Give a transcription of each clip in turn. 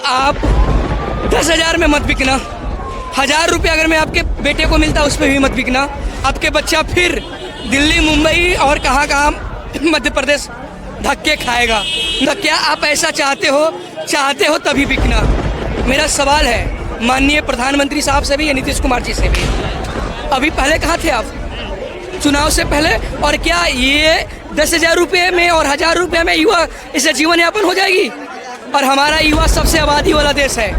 आप 10,000 में मत बिकना। 1,000 रुपये अगर मैं आपके बेटे को मिलता उस पर भी मत बिकना। आपके बच्चा फिर दिल्ली, मुंबई और कहाँ मध्य प्रदेश धक्के खाएगा। तो क्या आप ऐसा चाहते हो तभी बिकना। मेरा सवाल है माननीय प्रधानमंत्री साहब से भी या नीतीश कुमार जी से भी, अभी पहले कहाँ थे आप चुनाव से पहले? और क्या ये 10,000 रुपये में और 1,000 रुपये में युवा इससे जीवन यापन हो जाएगी? और हमारा युवा सबसे आबादी वाला देश है,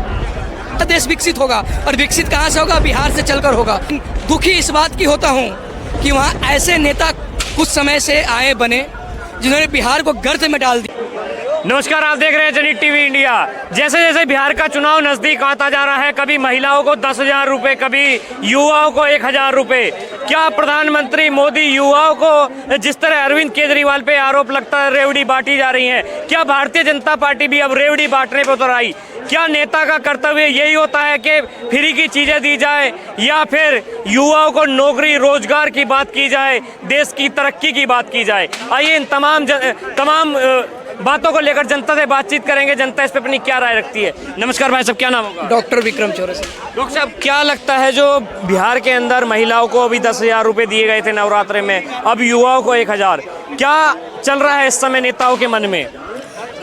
देश विकसित होगा। और विकसित कहाँ से होगा? बिहार से चलकर होगा। दुखी इस बात की होता हूँ कि वहाँ ऐसे नेता कुछ समय से आए बने जिन्होंने बिहार को गर्त में डाल दिया। नमस्कार, आप देख रहे हैं जनहित टीवी इंडिया। जैसे जैसे बिहार का चुनाव नजदीक आता जा रहा है, कभी महिलाओं को 10,000 रुपये, कभी युवाओं को 1,000 रुपये। क्या प्रधानमंत्री मोदी युवाओं को जिस तरह अरविंद केजरीवाल पे आरोप लगता है रेवड़ी बांटी जा रही है, क्या भारतीय जनता पार्टी भी अब रेवड़ी बांटने पर उतर आई? क्या नेता का कर्तव्य यही होता है कि फ्री की चीज़ें दी जाए, या फिर युवाओं को नौकरी रोजगार की बात की जाए, देश की तरक्की की बात की जाए? आइए इन तमाम बातों को लेकर जनता से बातचीत करेंगे। जनता इस पर अपनी क्या राय रखती है। नमस्कार भाई साहब, क्या नाम होगा? डॉक्टर विक्रम चौरसिया। डॉक्टर साहब, क्या लगता है जो बिहार के अंदर महिलाओं को अभी 10,000 रुपये दिए गए थे नवरात्रे में, अब युवाओं को 1,000, क्या चल रहा है इस समय नेताओं के मन में?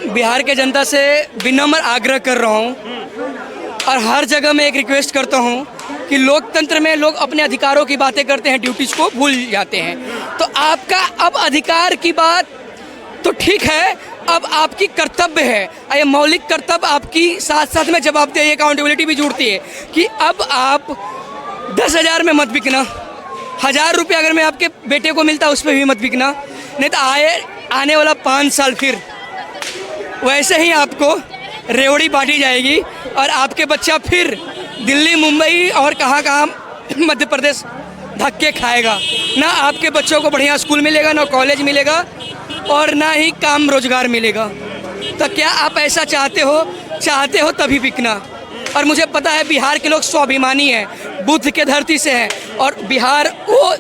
बिहार के जनता से विनम्र आग्रह कर रहा हूँ और हर जगह मैं एक रिक्वेस्ट करता हूँ कि लोकतंत्र में लोग अपने अधिकारों की बातें करते हैं, ड्यूटीज को भूल जाते हैं। तो आपका अब अधिकार की बात तो ठीक है, अब आपकी कर्तव्य है, ये मौलिक कर्तव्य आपकी साथ साथ में जवाबदेही, अकाउंटेबिलिटी भी जुड़ती है कि अब आप 10,000 में मत बिकना। 1,000 रुपये अगर मैं आपके बेटे को मिलता उस पर भी मत बिकना। नहीं तो आने वाला 5 साल फिर वैसे ही आपको रेवड़ी बांटी जाएगी और आपके बच्चा फिर दिल्ली, मुंबई और कहाँ मध्य प्रदेश धक्के खाएगा। ना आपके बच्चों को बढ़िया स्कूल मिलेगा, ना कॉलेज मिलेगा और ना ही काम रोजगार मिलेगा। तो क्या आप ऐसा चाहते हो तभी बिकना। और मुझे पता है बिहार के लोग स्वाभिमानी हैं, बुद्ध के धरती से हैं, और बिहार वो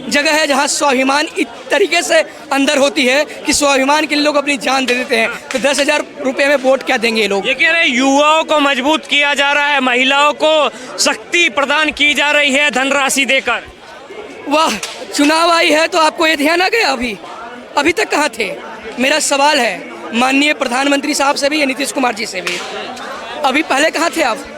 जगह है जहाँ स्वाभिमान इस तरीके से अंदर होती है कि स्वाभिमान के लिए लोग अपनी जान दे देते हैं। तो 10,000 रुपये में वोट क्या देंगे ये लोग? ये कह रहे हैं युवाओं को मजबूत किया जा रहा है, महिलाओं को शक्ति प्रदान की जा रही है धनराशि देकर। वाह, चुनाव आई है तो आपको ये ध्यान आ गया? अभी तक कहाँ थे? मेरा सवाल है माननीय प्रधानमंत्री साहब से भी या नीतीश कुमार जी से भी, अभी पहले कहाँ थे आप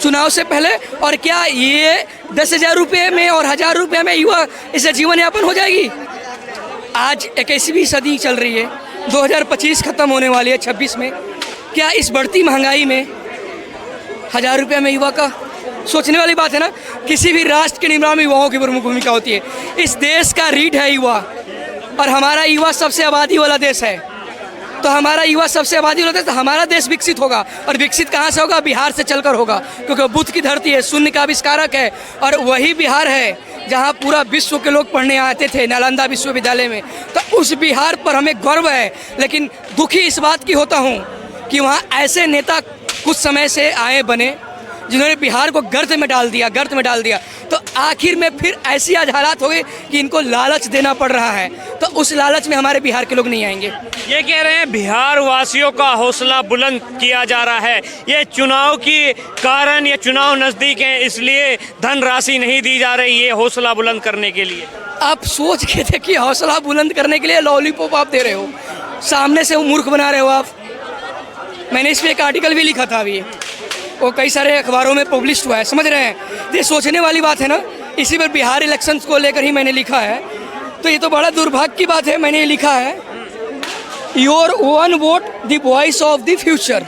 चुनाव से पहले? और क्या ये 10,000 रुपये में और 1,000 रुपये में युवा इससे जीवन यापन हो जाएगी? आज 21वीं सदी चल रही है, 2025 खत्म होने वाली है 26 में। क्या इस बढ़ती महंगाई में 1,000 रुपये में युवा का सोचने वाली बात है ना? किसी भी राष्ट्र के निर्माण में युवाओं की प्रमुख भूमिका होती है। इस देश का रीढ़ है युवा, और हमारा युवा सबसे आबादी वाला देश है। तो हमारा युवा सबसे आबादी वाला देश, तो हमारा देश विकसित होगा। और विकसित कहाँ से होगा? बिहार से चलकर होगा, क्योंकि बुद्ध की धरती है, शून्य का आविष्कारक है। और वही बिहार है जहाँ पूरा विश्व के लोग पढ़ने आते थे, नालंदा विश्वविद्यालय में। तो उस बिहार पर हमें गर्व है। लेकिन दुखी इस बात की होता हूँ कि वहाँ ऐसे नेता कुछ समय से आए बने जिन्होंने बिहार को गर्त में डाल दिया। तो आखिर में फिर ऐसी आज हालात हो गए कि इनको लालच देना पड़ रहा है। तो उस लालच में हमारे बिहार के लोग नहीं आएंगे। ये कह रहे हैं बिहार वासियों का हौसला बुलंद किया जा रहा है, ये चुनाव की कारण, ये चुनाव नज़दीक है इसलिए धनराशि नहीं दी जा रही है हौसला बुलंद करने के लिए। आप सोच के देखिए, हौसला बुलंद करने के लिए लॉलीपॉप आप दे रहे हो, सामने से मूर्ख बना रहे हो आप। मैंने इस पर एक आर्टिकल भी लिखा था, अभी वो कई सारे अखबारों में पब्लिश हुआ है, समझ रहे हैं? ये सोचने वाली बात है ना। इसी पर बिहार इलेक्शंस को लेकर ही मैंने लिखा है। तो ये तो बड़ा दुर्भाग्य की बात है। मैंने ये लिखा है, your one vote the voice of the future.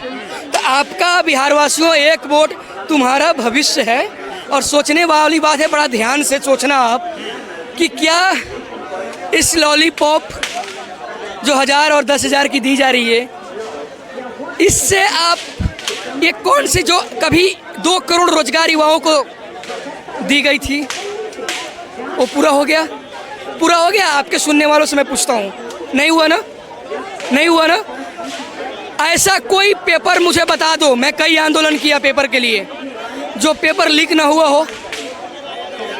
तो आपका बिहारवासियों एक वोट तुम्हारा भविष्य है। और सोचने वाली बात है, बड़ा ध्यान से सोचना आप कि क्या इस लॉलीपॉप जो 1,000 और 10,000 की दी जा रही है, इससे आप ये कौन सी जो कभी 2 करोड़ रोजगार युवाओं को दी गई थी वो पूरा हो गया? आपके सुनने वालों से मैं पूछता हूँ, नहीं हुआ ना? ऐसा कोई पेपर मुझे बता दो, मैं कई आंदोलन किया पेपर के लिए, जो पेपर लीक ना हुआ हो।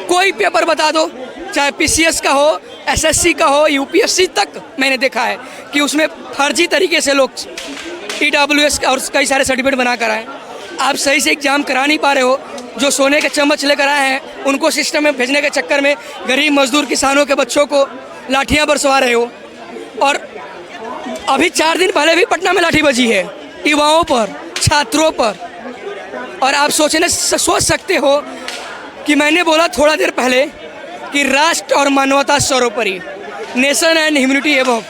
कोई पेपर बता दो, चाहे PCS का हो, SSC का हो, UPSC तक मैंने देखा है कि उसमें फर्जी तरीके से लोग EWS और कई सारे सर्टिफिकेट बना कर आए। आप सही से एग्ज़ाम करा नहीं पा रहे हो। जो सोने के चम्मच लेकर आए हैं उनको सिस्टम में भेजने के चक्कर में गरीब मजदूर किसानों के बच्चों को लाठियां बरसवा रहे हो। और अभी 4 दिन पहले भी पटना में लाठी बजी है युवाओं पर, छात्रों पर। और आप सोच सकते हो कि मैंने बोला थोड़ा देर पहले कि राष्ट्र और मानवता सर्वोपरि, नेशन एंड ह्यूमैनिटी एबव।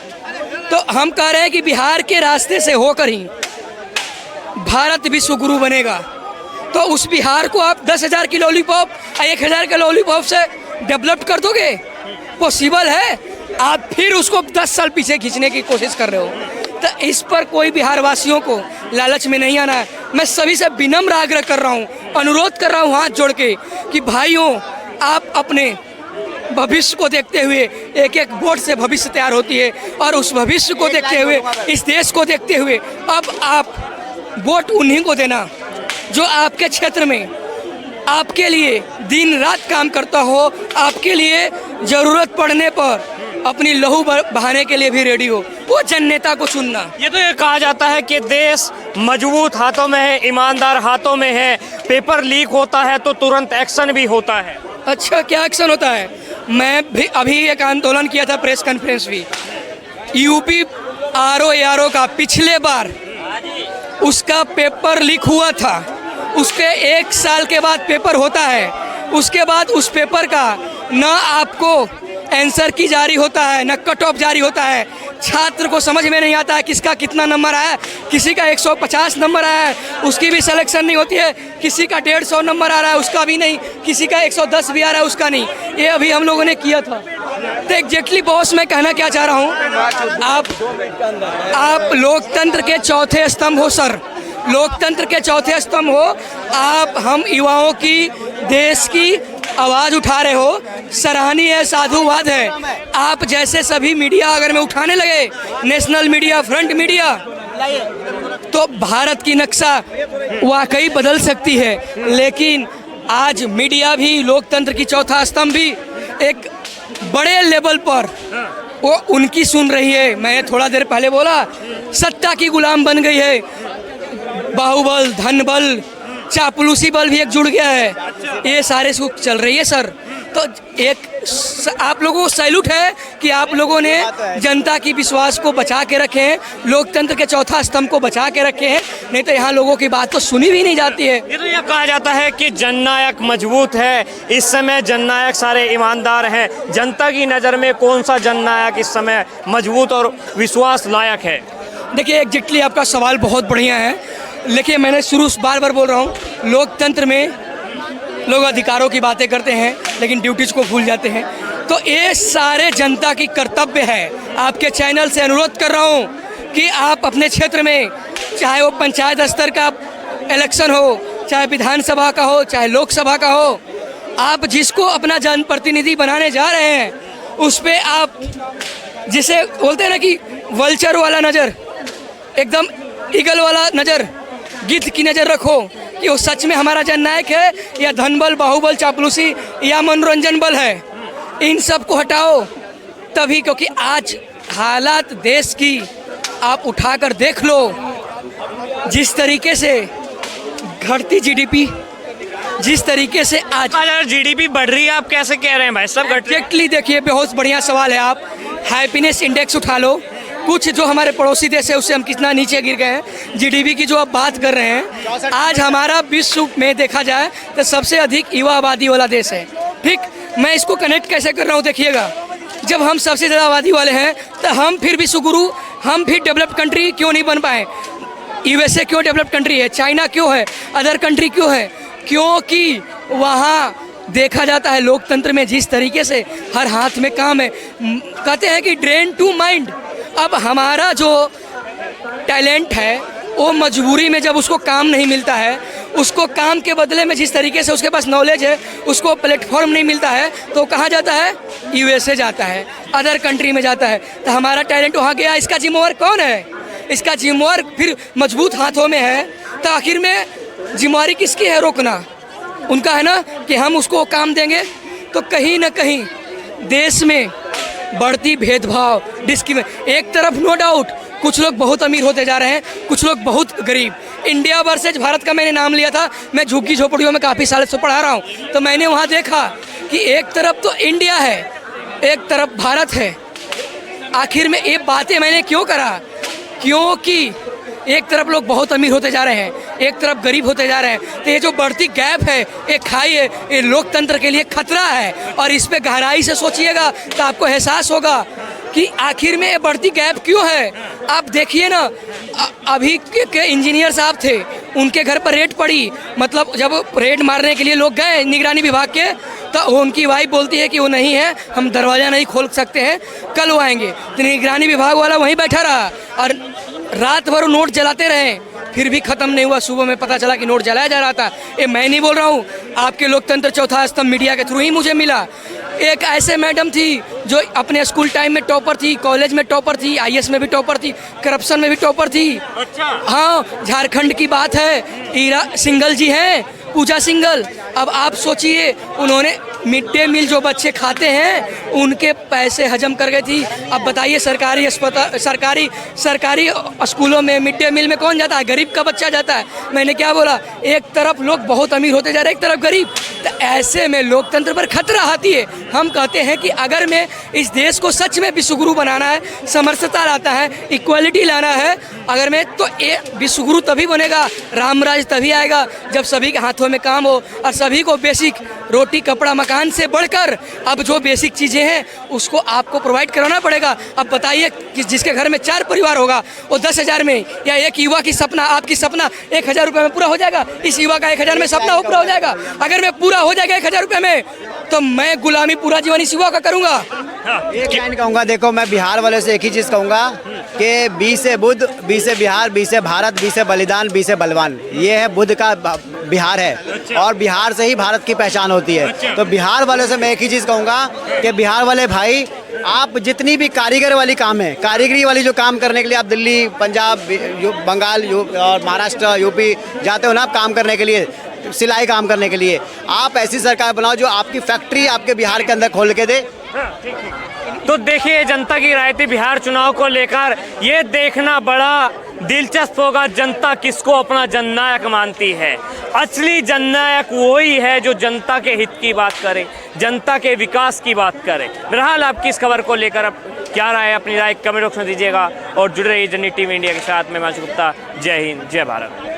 तो हम कह रहे हैं कि बिहार के रास्ते से होकर ही भारत विश्व गुरु बनेगा। तो उस बिहार को आप 10,000 की लॉलीपॉप या 1,000 के लॉलीपॉप से डेवलप कर दोगे? पॉसिबल है? आप फिर उसको 10 साल पीछे खींचने की कोशिश कर रहे हो। तो इस पर कोई बिहार वासियों को लालच में नहीं आना है। मैं सभी से विनम्र आग्रह कर रहा हूँ, अनुरोध कर रहा हूँ हाथ जोड़ के कि भाइयों, आप अपने भविष्य को देखते हुए, एक एक वोट से भविष्य तैयार होती है, और उस भविष्य को देखते हुए, इस देश को देखते हुए अब आप वोट उन्हीं को देना जो आपके क्षेत्र में आपके लिए दिन रात काम करता हो, आपके लिए ज़रूरत पड़ने पर अपनी लहू बहाने के लिए भी रेडी हो। वो जन नेता को चुनना। ये तो ये कहा जाता है कि देश मजबूत हाथों में है, ईमानदार हाथों में है। पेपर लीक होता है तो तुरंत एक्शन भी होता है। अच्छा, क्या एक्शन होता है? मैं भी अभी एक आंदोलन किया था, प्रेस कॉन्फ्रेंस भी। यूपी RO का पिछले बार उसका पेपर लीक हुआ था। उसके 1 साल के बाद पेपर होता है। उसके बाद उस पेपर का न आपको आंसर की जारी होता है, न कट ऑफ जारी होता है। छात्र को समझ में नहीं आता है किसका कितना नंबर आया है। किसी का 150 नंबर आया है, उसकी भी सिलेक्शन नहीं होती है। किसी का 150 नंबर आ रहा है, उसका भी नहीं। किसी का 110 भी आ रहा है, उसका नहीं। ये अभी हम लोगों ने किया था। तो एग्जैक्टली बॉस, मैं कहना क्या चाह रहा हूँ, आप लोकतंत्र के चौथे स्तंभ हो सर, लोकतंत्र के चौथे स्तंभ हो आप। हम युवाओं की, देश की आवाज़ उठा रहे हो, सराहनीय है, साधुवाद है। आप जैसे सभी मीडिया अगर में उठाने लगे, नेशनल मीडिया, फ्रंट मीडिया, तो भारत की नक्शा वाकई बदल सकती है। लेकिन आज मीडिया भी, लोकतंत्र की चौथा स्तंभ भी एक बड़े लेवल पर वो उनकी सुन रही है। मैं थोड़ा देर पहले बोला, सत्ता की गुलाम बन गई है। बाहुबल, धनबल, चापलूसी बल भी एक जुड़ गया है। ये सारे सुख चल रही है सर। तो एक आप लोगों को सैल्यूट है कि आप लोगों ने जनता की विश्वास को बचा के रखे हैं, लोकतंत्र के चौथा स्तंभ को बचा के रखे हैं। नहीं तो यहाँ लोगों की बात तो सुनी भी नहीं जाती है। ये तो यह कहा जाता है कि जननायक मजबूत है। इस समय जननायक सारे ईमानदार हैं। जनता की नज़र में कौन सा जननायक इस समय मजबूत और विश्वास लायक है? देखिए, एग्जैक्टली आपका सवाल बहुत बढ़िया है। लेकिन मैंने शुरू से बार बोल रहा हूँ, लोकतंत्र में लोग अधिकारों की बातें करते हैं लेकिन ड्यूटीज़ को भूल जाते हैं। तो ये सारे जनता की कर्तव्य है। आपके चैनल से अनुरोध कर रहा हूँ कि आप अपने क्षेत्र में, चाहे वो पंचायत स्तर का इलेक्शन हो, चाहे विधानसभा का हो, चाहे लोकसभा का हो, आप जिसको अपना जनप्रतिनिधि बनाने जा रहे हैं उस पर आप, जिसे बोलते हैं ना कि वल्चर वाला नज़र, एकदम ईगल वाला नज़र, गिद्ध की नज़र रखो कि वो सच में हमारा जननायक है या धनबल, बाहुबल, चापलूसी या मनोरंजन बल है। इन सब को हटाओ तभी, क्योंकि आज हालात देश की आप उठाकर देख लो। जिस तरीके से घटती जीडीपी, जिस तरीके से आज जीडीपी बढ़ रही है, आप कैसे कह रहे हैं भाई सब? एग्जैक्टली, देखिए बहुत बढ़िया सवाल है। आप हैप्पीनेस इंडेक्स उठा लो, कुछ जो हमारे पड़ोसी देश है उससे हम कितना नीचे गिर गए हैं। जीडीपी की जो आप बात कर रहे हैं, आज हमारा विश्व में देखा जाए तो सबसे अधिक युवा आबादी वाला देश है। ठीक, मैं इसको कनेक्ट कैसे कर रहा हूँ देखिएगा। जब हम सबसे ज़्यादा आबादी वाले हैं तो हम फिर विश्व गुरु, हम फिर डेवलप कंट्री क्यों नहीं बन पाए? USA क्यों डेवलप कंट्री है? चाइना क्यों है? अदर कंट्री क्यों है? क्योंकि वहाँ देखा जाता है लोकतंत्र में जिस तरीके से हर हाथ में काम है। कहते हैं कि ड्रेन टू माइंड। अब हमारा जो टैलेंट है वो मजबूरी में जब उसको काम नहीं मिलता है, उसको काम के बदले में जिस तरीके से उसके पास नॉलेज है उसको प्लेटफॉर्म नहीं मिलता है, तो कहाँ जाता है? USA जाता है, अदर कंट्री में जाता है। तो हमारा टैलेंट वहाँ गया। इसका जिम्मेवार कौन है? इसका जिम्मेवार फिर मजबूत हाथों में है। तो आखिर में जिम्मेवारी किसकी है? रोकना उनका है ना कि हम उसको काम देंगे। तो कहीं ना कहीं देश में बढ़ती भेदभाव, डिस्क्रिमिनेशन, एक तरफ नो डाउट कुछ लोग बहुत अमीर होते जा रहे हैं, कुछ लोग बहुत गरीब। इंडिया वर्सेज भारत का मैंने नाम लिया था, मैं झुग्गी झोपड़ियों में काफ़ी साल से पढ़ा रहा हूँ, तो मैंने वहाँ देखा कि एक तरफ तो इंडिया है, एक तरफ भारत है। आखिर में ये बातें मैंने क्यों करा? क्योंकि एक तरफ लोग बहुत अमीर होते जा रहे हैं, एक तरफ गरीब होते जा रहे हैं। तो ये जो बढ़ती गैप है, ये खाई है, ये लोकतंत्र के लिए खतरा है। और इस पे गहराई से सोचिएगा तो आपको एहसास होगा कि आखिर में ये बढ़ती गैप क्यों है। आप देखिए ना, अभी के इंजीनियर साहब थे, उनके घर पर रेड पड़ी, मतलब जब रेड मारने के लिए लोग गए निगरानी विभाग के, तो उनकी वाइफ बोलती है कि वो नहीं है, हम दरवाज़ा नहीं खोल सकते हैं, कल वो आएंगे। तो निगरानी विभाग वाला वहीं बैठा रहा और रात भर नोट जलाते रहे, फिर भी ख़त्म नहीं हुआ। सुबह में पता चला कि नोट जलाया जा रहा था। ये मैं नहीं बोल रहा हूँ, आपके लोकतंत्र चौथा स्तंभ मीडिया के थ्रू ही मुझे मिला। एक ऐसे मैडम थी जो अपने स्कूल टाइम में टॉपर थी, कॉलेज में टॉपर थी, आईएएस में भी टॉपर थी, करप्शन में भी टॉपर थी। अच्छा। हाँ, झारखंड की बात है, ईरा सिंगल जी हैं, पूजा सिंगल। अब आप सोचिए, उन्होंने मिड डे मील जो बच्चे खाते हैं उनके पैसे हजम कर गई थी। अब बताइए, सरकारी अस्पताल, सरकारी स्कूलों में मिड डे मील में कौन जाता है? गरीब का बच्चा जाता है। मैंने क्या बोला? एक तरफ लोग बहुत अमीर होते जा रहे हैं, एक तरफ गरीब। तो ऐसे में लोकतंत्र पर खतरा आती है। हम कहते हैं कि अगर मैं इस देश को सच में विश्वगुरु बनाना है, समरसता लाता है, इक्वालिटी लाना है, अगर मैं, तो ये विश्वगुरु तभी बनेगा, रामराज तभी आएगा जब सभी के हाथों में काम हो और सभी को बेसिक रोटी कपड़ा मकान से बढ़कर अब जो बेसिक चीज़ें हैं उसको आपको प्रोवाइड कराना पड़ेगा। अब बताइए कि जिसके घर में 4 परिवार होगा वो 10,000 में, या एक युवा की सपना, आपकी सपना 1,000 रुपये में पूरा हो जाएगा? इस युवा का 1,000 में सपना पूरा हो जाएगा? अगर मैं पूरा हो जाएगा 1,000 रुपये में, तो मैं गुलामी पूरा जीवन इस युवा का करूँगा। एक लाइन कहूँगा, देखो मैं बिहार वाले से एक ही चीज़ कहूँगा कि बी से बुद्ध, बी से बिहार, बी से भारत, बी से बलिदान, बी से बलवान। ये है बुद्ध का बिहार है और बिहार से ही भारत की पहचान होती है। तो बिहार वाले से मैं एक ही चीज़ कहूँगा कि बिहार वाले भाई, आप जितनी भी कारीगर वाली काम है, कारीगरी वाली जो काम करने के लिए आप दिल्ली, पंजाब, बंगाल और महाराष्ट्र, यूपी जाते हो ना आप काम करने के लिए, सिलाई काम करने के लिए, आप ऐसी सरकार बनाओ जो आपकी फैक्ट्री आपके बिहार के अंदर खोल के दे। तो देखिए, जनता की राय थी बिहार चुनाव को लेकर। ये देखना बड़ा दिलचस्प होगा जनता किसको अपना जननायक मानती है। असली जननायक वही है जो जनता के हित की बात करे, जनता के विकास की बात करे। बहरहाल आपकी इस खबर को लेकर अब क्या राय है, अपनी राय कमेंट बॉक्स में दीजिएगा और जुड़े रहिए जननी टीवी इंडिया के साथ। मैं हिमांशु गुप्ता। जय हिंद, जय भारत।